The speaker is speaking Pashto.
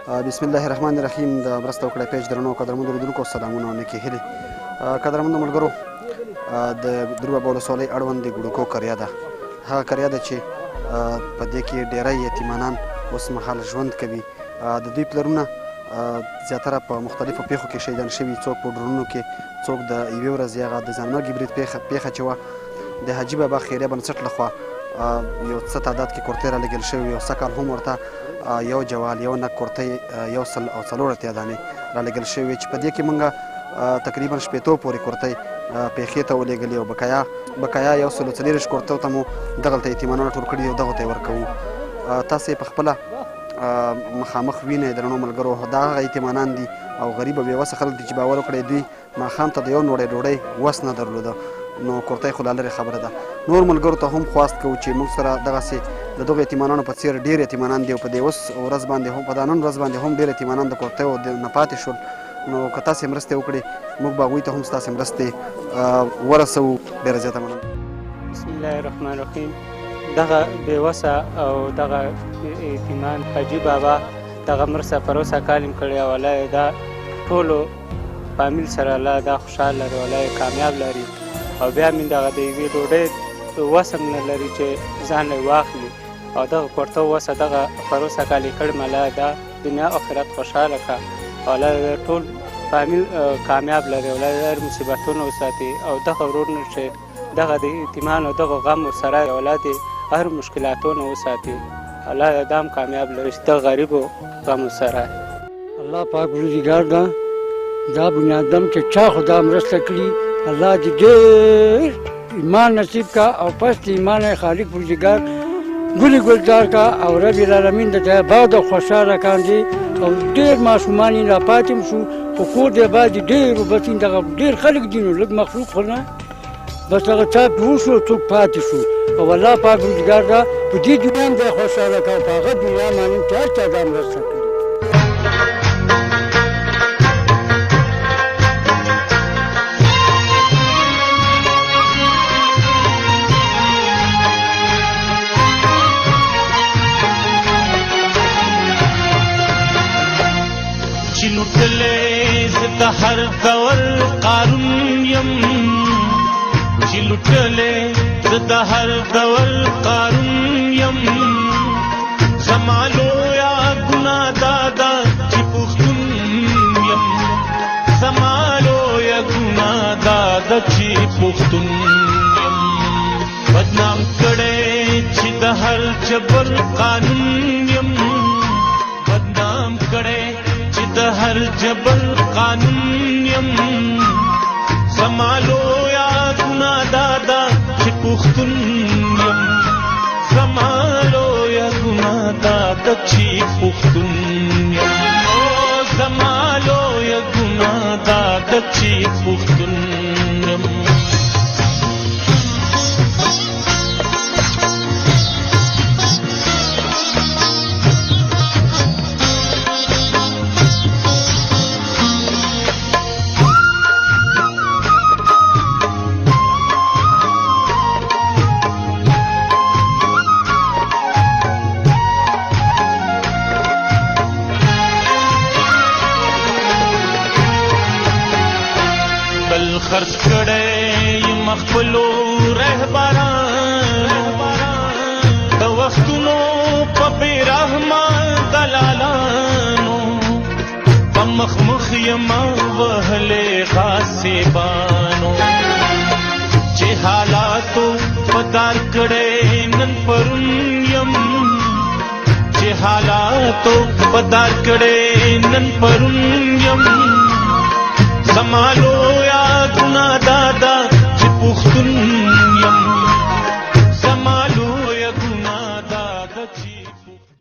بسم الله الرحمن الرحیم. د مرسته وکړه پیج درنو قدرمنو لیدونکو سلامونه او نیکې هیلې. قدرمنو ملګرو، د دروبه ولسوالۍ اړوند د ګوډکو قریه ده. هغه قریه ده چې په دې کې ډیری یتیمانان اوس مهال ژوند کوي. د دوی پلرونه زیاتره په مختلفو پیښو کې شهیدان شوي، څوک په ډرونونو کې، څوک د یوې ورځې هغه د ځانمرګي برید پیښه چې وه د حاجي بابا خیریه بنسټ لخوا یو څه تعداد کې کورتۍ رالېږل شوي. یو سږ کال هم ورته یو جوال، یو نک کورتۍ، 140 دانې رالېږل شوي چې په دې کې موږ تقریبا 80 پورې کورتۍ پیښې ته ولېږلې او بقایا 140 کورتیو ته مو دغلته یتیمانانو ټول کړي او دغو ته یې ورکوو. تاسې په خپله مخامخ وینئ درنو ملګرو، دا هغه یتیمانان دي او غریب او بېوسه خلک دي چې باور وکړئ دوی ماښام ته د یو نوړی ډوډۍ وس نه درلوده، نو کورتۍ خو لا لرې خبره ده. نور ملګرو ته هم خواست کوو چې موږ سره دغسې د دغو یتیمانانو په څېر ډېر یتیمانان دي او په دې اوس ورځ باندې هم په دا نن ورځ باندې هم ډېر یتیمانان د کورتیو نه پاتې شول. نو که تاسې مرستې وکړئ موږ به هغوی ته هم ستاسې مرستې ورسوو. ډېره زیاته مننه. بسم الله الرحمن الرحیم. دغه بېوسه او دغه یتیمان حاجي بابا دغه مرسته پر اوسه کال یې کړې او الله یې دا ټولو فامیل سره الله دا خوشحال لري، الله یې کامیاب لري او بیا مې دغه د یوې ډوډۍ وس هم نه لري چې ځان یې واخلي او دغه کورته وسه دغه پر اوسه کال یې کړم. الله دا دنیا آخرت خوشحاله کړه او الله ټول فامیل کامیاب لري او الله هر مصیبتونه وساتي او دغه ورونه چې دغه د یتیمانو دغه غم ورسره اولاد هر مشکلاتونه وساتي. الله دام کامیاب لري چې د غریبو غم ورسره. الله پاک روزګار ده دا بنیادم چې چا خدا مرسته کړي الله دې ډېر ایمان نصیب کا او پس ایمان خالق روزګار ګلي ګلزار کا او رب العالمین د بعد خوشاله کاندي او ډېر ماشومان یې را پاتې شو خو کور دې باندې ډېر وبتین دغه ډېر خلک دي نو لږ مخلوق خو نه بس هغه چا پوه شو څوک پاتې شو او الله پاک روزګار ده په دې دنیا هم دی خوشحاله کا په هغه دنیا باندې چې هر چا دا مرسته کړي. چې لوټلې زه د هر ډول قارون یم، چې لوټلې زه د هر ډول قارون یم، زما لویه ګناه دا ده چې پښتون یم، زما لویه ګناه دا ده چې پښتون یم، بدنام کړی چې د هر جبر قانون یم، بدنام کړی د هر جبل قانون یم، زما لویه ګناه دا ده چې پښتون یم، زما لویه ګناه دا ده چې پښتون یم، زما لویه ګناه دا ده چې پښتون یم. خرڅ کړی یم خپلو رهبران د وختونو په بې رحمه دلالانو، په مخ مخ یم وهلې غاصبانو، چې حالاتو په دار کړی نن پرون یم، چې حالاتو په دار کړی نن پرون یم، زما لویه ګناه